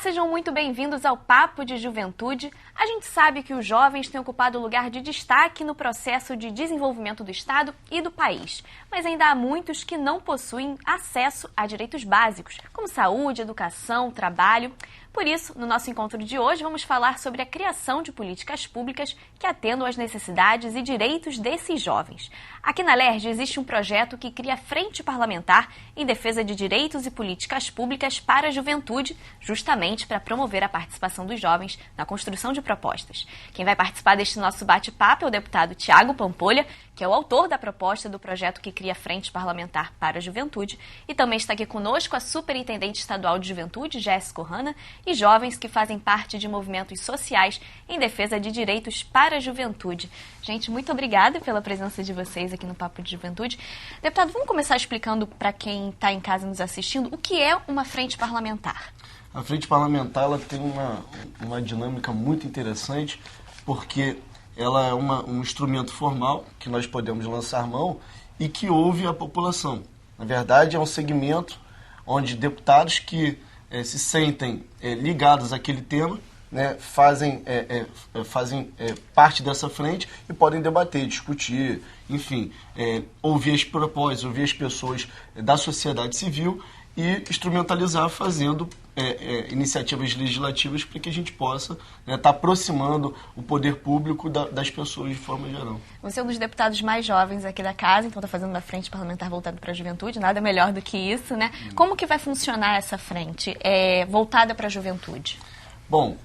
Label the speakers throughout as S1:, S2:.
S1: sejam muito bem-vindos ao Papo de Juventude. A gente sabe que os jovens têm ocupado lugar de destaque no processo de desenvolvimento do Estado e do país. Mas ainda há muitos que não possuem acesso a direitos básicos, como saúde, educação, trabalho. Por isso, no nosso encontro de hoje, vamos falar sobre a criação de políticas públicas que atendam às necessidades e direitos desses jovens. Aqui na LERJ existe um projeto que cria frente parlamentar em defesa de direitos e políticas públicas para a juventude, justamente para promover a participação dos jovens na construção de propostas. Quem vai participar deste nosso bate-papo é o deputado Thiago Pampolha, que é o autor da proposta do projeto que cria frente parlamentar para a juventude, e também está aqui conosco a superintendente estadual de juventude, Jéssica Ohana, e jovens que fazem parte de movimentos sociais em defesa de direitos para a juventude. Gente, muito obrigada pela presença de vocês aqui no Papo de Juventude. Deputado, vamos começar explicando para quem está em casa nos assistindo o que é uma frente parlamentar.
S2: A frente parlamentar ela tem uma dinâmica muito interessante, porque ela é um instrumento formal que nós podemos lançar mão e que ouve a população. Na verdade, é um segmento onde deputados que se sentem ligados àquele tema, né, fazem parte dessa frente e podem debater, discutir, enfim, ouvir as propostas, ouvir as pessoas da sociedade civil e instrumentalizar fazendo iniciativas legislativas para que a gente possa estar aproximando o poder público das pessoas de forma geral.
S1: Você é um dos deputados mais jovens aqui da casa, então está fazendo uma frente parlamentar voltada para a juventude, nada melhor do que isso, né? Como que vai funcionar essa frente voltada para a juventude?
S2: Bom,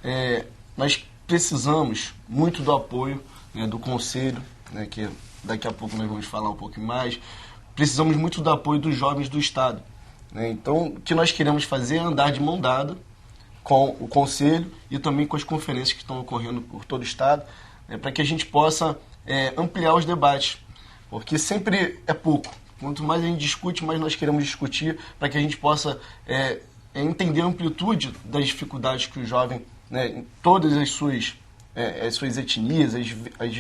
S2: nós precisamos muito do apoio do Conselho, que daqui a pouco nós vamos falar um pouco mais. Precisamos muito do apoio dos jovens do Estado. Então, o que nós queremos fazer é andar de mão dada com o Conselho e também com as conferências que estão ocorrendo por todo o Estado, para que a gente possa ampliar os debates, porque sempre é pouco. Quanto mais a gente discute, mais nós queremos discutir, para que a gente possa entender a amplitude das dificuldades que o jovem, em todas as suas etnias, os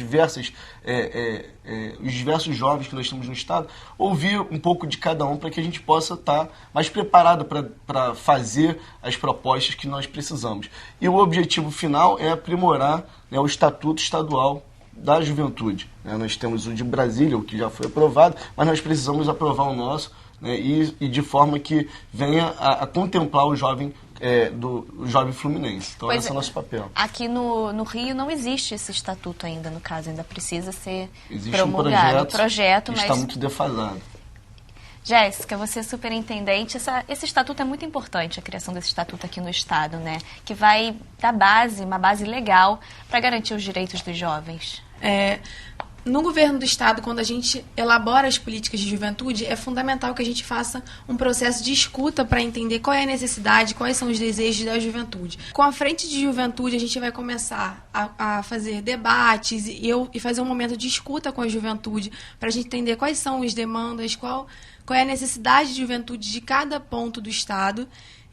S2: diversos jovens que nós temos no Estado, ouvir um pouco de cada um para que a gente possa estar mais preparado para fazer as propostas que nós precisamos. E o objetivo final é aprimorar o Estatuto Estadual da Juventude. Nós temos o de Brasília, o que já foi aprovado, mas nós precisamos aprovar o nosso, e de forma que venha a contemplar o jovem do jovem fluminense. Então, esse é o nosso papel.
S1: Aqui no Rio não existe esse estatuto ainda, no caso, ainda precisa ser
S2: promulgado.
S1: Existe um projeto,
S2: mas está muito defasado.
S1: Jéssica, você é superintendente. Esse estatuto é muito importante, a criação desse estatuto aqui no Estado, né? Que vai dar uma base legal para garantir os direitos dos jovens.
S3: No governo do Estado, quando a gente elabora as políticas de juventude, é fundamental que a gente faça um processo de escuta para entender qual é a necessidade, quais são os desejos da juventude. Com a frente de juventude, a gente vai começar a fazer debates e fazer um momento de escuta com a juventude para a gente entender quais são as demandas, qual é a necessidade de juventude de cada ponto do Estado.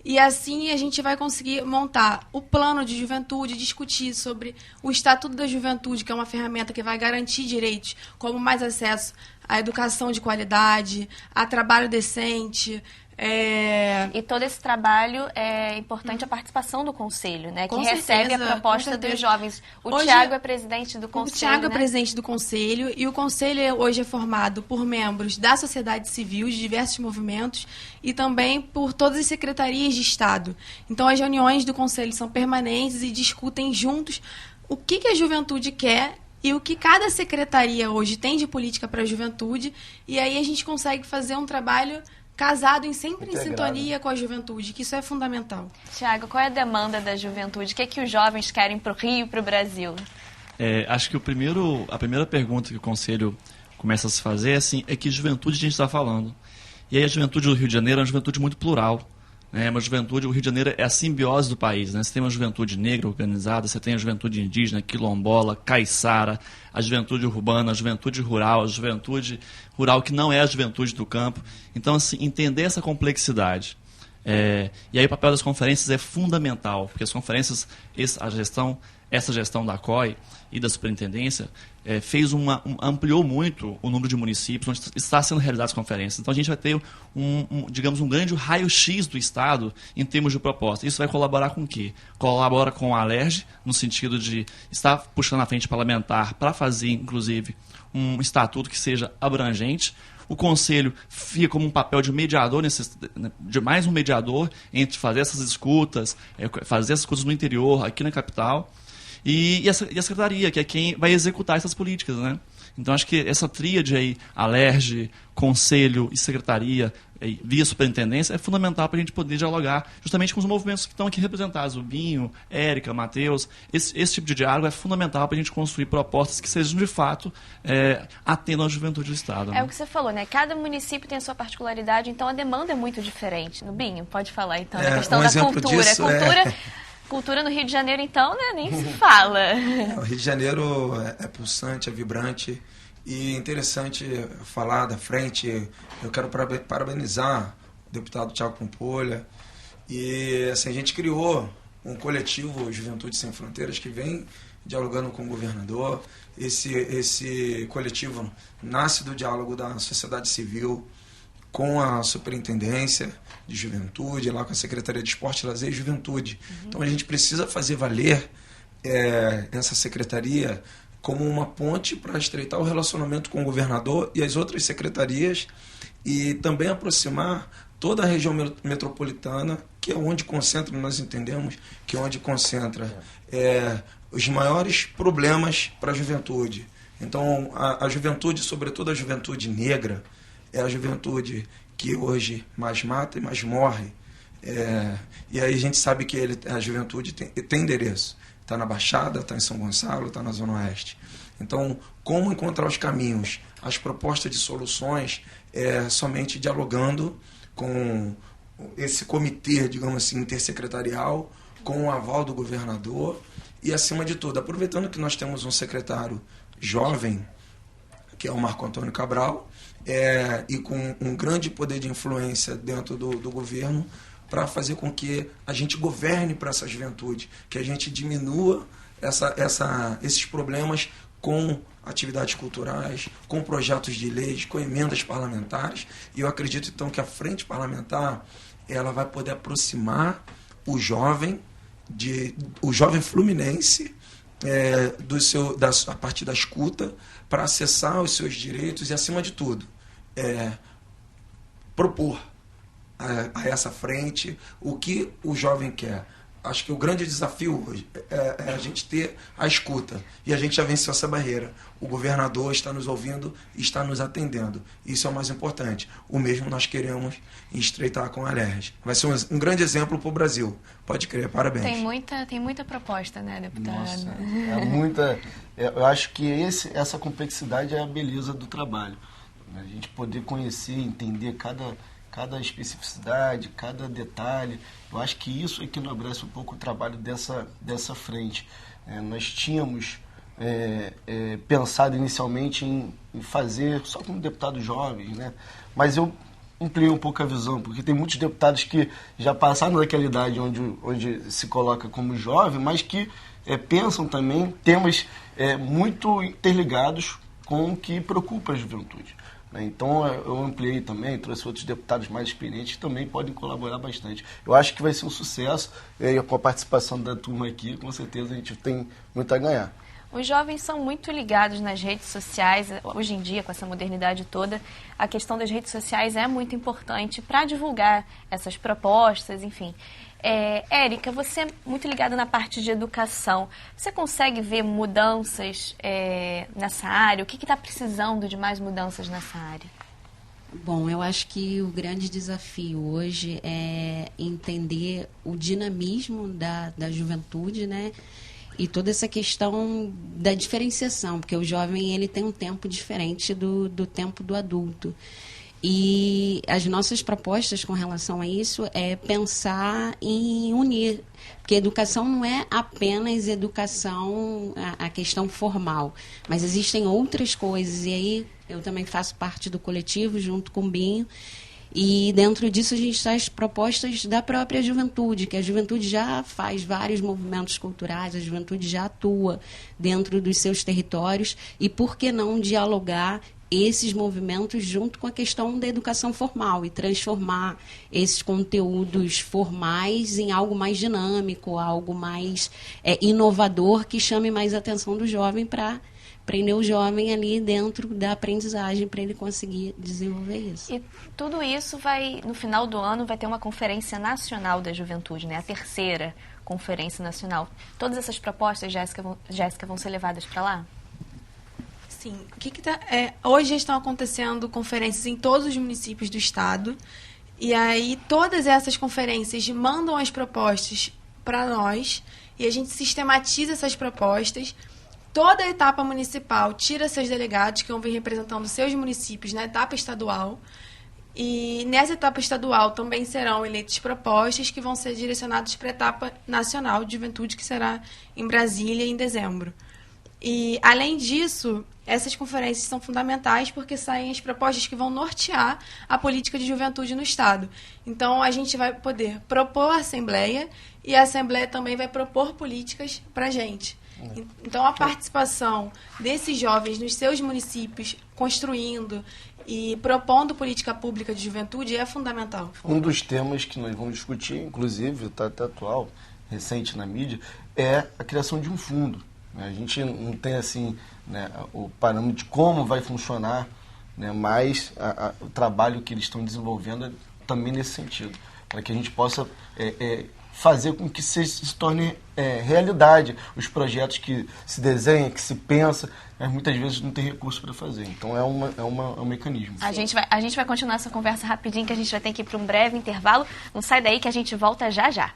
S3: E assim a gente vai conseguir montar o plano de juventude, discutir sobre o Estatuto da Juventude, que é uma ferramenta que vai garantir direitos, como mais acesso à educação de qualidade, a trabalho decente.
S1: E todo esse trabalho é importante a participação do Conselho, né? Que recebe a proposta dos jovens. Hoje, Thiago é presidente do Conselho.
S3: O Thiago é presidente do Conselho e o Conselho hoje é formado por membros da sociedade civil, de diversos movimentos e também por todas as secretarias de Estado. Então, as reuniões do Conselho são permanentes e discutem juntos o que a juventude quer e o que cada secretaria hoje tem de política para a juventude. E aí a gente consegue fazer um trabalho casado sempre em sintonia com a juventude, que isso é fundamental.
S1: Thiago, qual é a demanda da juventude? O que é que os jovens querem para o Rio e para o Brasil?
S4: Acho que a primeira pergunta que o Conselho começa a se fazer é que juventude a gente está falando. E aí a juventude do Rio de Janeiro é uma juventude muito plural. Uma juventude, o Rio de Janeiro é a simbiose do país, né? Você tem uma juventude negra organizada, você tem a juventude indígena, quilombola, caiçara, a juventude urbana, a juventude rural que não é a juventude do campo. Então, assim, entender essa complexidade. E aí o papel das conferências é fundamental, porque as conferências, a gestão essa gestão da COI e da superintendência ampliou muito o número de municípios onde está sendo realizadas conferências. Então a gente vai ter digamos, um grande raio-x do Estado em termos de proposta. Isso vai colaborar com o quê? Colabora com a Alerj, no sentido de estar puxando a frente parlamentar para fazer, inclusive, um estatuto que seja abrangente. O Conselho fica como um papel de mediador, de mais um mediador entre fazer essas escutas, fazer essas coisas no interior, aqui na capital, e a Secretaria, que é quem vai executar essas políticas, né? Então, acho que essa tríade aí, Alerj, Conselho e Secretaria, via Superintendência, é fundamental para a gente poder dialogar justamente com os movimentos que estão aqui representados, o Binho, Érica, Matheus. Esse tipo de diálogo é fundamental para a gente construir propostas que sejam, de fato, atendam à juventude do Estado. Né?
S1: É o que você falou, né? Cada município tem a sua particularidade, então a demanda é muito diferente. No Binho, pode falar, então, da questão da cultura. Cultura no Rio de Janeiro, então, né? Nem se fala.
S5: O Rio de Janeiro é pulsante, é vibrante. E interessante falar da frente. Eu quero parabenizar o deputado Thiago Pampolha. E assim, a gente criou um coletivo Juventude Sem Fronteiras que vem dialogando com o governador. Esse coletivo nasce do diálogo da sociedade civil com a Superintendência de Juventude, lá com a Secretaria de Esporte, Lazer e Juventude. Então a gente precisa fazer valer essa secretaria como uma ponte para estreitar o relacionamento com o governador e as outras secretarias e também aproximar toda a região metropolitana, que é onde concentra, nós entendemos, que é onde concentra os maiores problemas para a juventude. Então a juventude, sobretudo a juventude negra, é a juventude que hoje mais mata e mais morre. E aí a gente sabe que a juventude tem endereço. Está na Baixada, está em São Gonçalo, está na Zona Oeste. Então, como encontrar os caminhos, as propostas de soluções, somente dialogando com esse comitê, digamos assim, intersecretarial, com o aval do governador e, acima de tudo, aproveitando que nós temos um secretário jovem, que é o Marco Antônio Cabral, e com um grande poder de influência dentro do governo, para fazer com que a gente governe para essa juventude, que a gente diminua esses problemas com atividades culturais, com projetos de leis, com emendas parlamentares. E eu acredito, então, que a frente parlamentar ela vai poder aproximar o jovem fluminense a partir da escuta, para acessar os seus direitos e, acima de tudo, propor a essa frente o que o jovem quer. Acho que o grande desafio hoje é a gente ter a escuta. E a gente já venceu essa barreira. O governador está nos ouvindo e está nos atendendo. Isso é o mais importante. O mesmo nós queremos estreitar com a Alerj. Vai ser um grande exemplo para o Brasil. Pode crer, parabéns.
S1: Tem muita proposta, né, deputado?
S2: Nossa, muita. Eu acho que essa complexidade é a beleza do trabalho. A gente poder conhecer, entender cada especificidade, cada detalhe. Eu acho que isso é que enobrece um pouco o trabalho dessa frente. Nós tínhamos pensado inicialmente em fazer só com deputados jovens, né? Mas eu ampliei um pouco a visão, porque tem muitos deputados que já passaram daquela idade onde se coloca como jovem, mas que pensam também temas muito interligados com o que preocupa a juventude. Então, eu ampliei também, trouxe outros deputados mais experientes que também podem colaborar bastante. Eu acho que vai ser um sucesso, e com a participação da turma aqui, com certeza a gente tem muito a ganhar.
S1: Os jovens são muito ligados nas redes sociais, hoje em dia, com essa modernidade toda, a questão das redes sociais é muito importante para divulgar essas propostas, enfim. Érica, você é muito ligada na parte de educação. Você consegue ver mudanças nessa área? O que está precisando de mais mudanças nessa área?
S6: Bom, eu acho que o grande desafio hoje é entender o dinamismo da juventude, né? E toda essa questão da diferenciação, porque o jovem ele tem um tempo diferente do tempo do adulto. E as nossas propostas com relação a isso é pensar em unir, porque educação não é apenas educação, a questão formal, mas existem outras coisas, e aí eu também faço parte do coletivo junto com o Binho, E dentro disso a gente traz propostas da própria juventude, que a juventude já faz vários movimentos culturais, a juventude já atua dentro dos seus territórios, e por que não dialogar esses movimentos junto com a questão da educação formal e transformar esses conteúdos formais em algo mais dinâmico, algo mais inovador, que chame mais a atenção do jovem, para prender o jovem ali dentro da aprendizagem para ele conseguir desenvolver isso.
S1: E tudo isso vai, no final do ano, vai ter uma Conferência Nacional da Juventude, né? A terceira Conferência Nacional. Todas essas propostas, Jéssica, vão ser levadas para lá?
S3: Sim. Hoje estão acontecendo conferências em todos os municípios do estado. E aí todas essas conferências mandam as propostas para nós e a gente sistematiza essas propostas. Toda a etapa municipal tira seus delegados que vão vir representando seus municípios na etapa estadual. E nessa etapa estadual também serão eleitas propostas que vão ser direcionadas para a etapa nacional de juventude, que será em Brasília em dezembro. E, além disso, essas conferências são fundamentais porque saem as propostas que vão nortear a política de juventude no Estado. Então, a gente vai poder propor a Assembleia e a Assembleia também vai propor políticas para a gente. Então, a participação desses jovens nos seus municípios, construindo e propondo política pública de juventude é fundamental.
S2: Um dos temas que nós vamos discutir, inclusive, está até atual, recente na mídia, é a criação de um fundo. A gente não tem assim, né, o parâmetro de como vai funcionar, né, mas o trabalho que eles estão desenvolvendo é também nesse sentido, para que a gente possa fazer com que se torne realidade os projetos que se desenham, que se pensa, mas muitas vezes não tem recurso para fazer. Então é um mecanismo.
S1: A gente vai continuar essa conversa rapidinho, que a gente vai ter que ir para um breve intervalo. Não sai daí que a gente volta já já.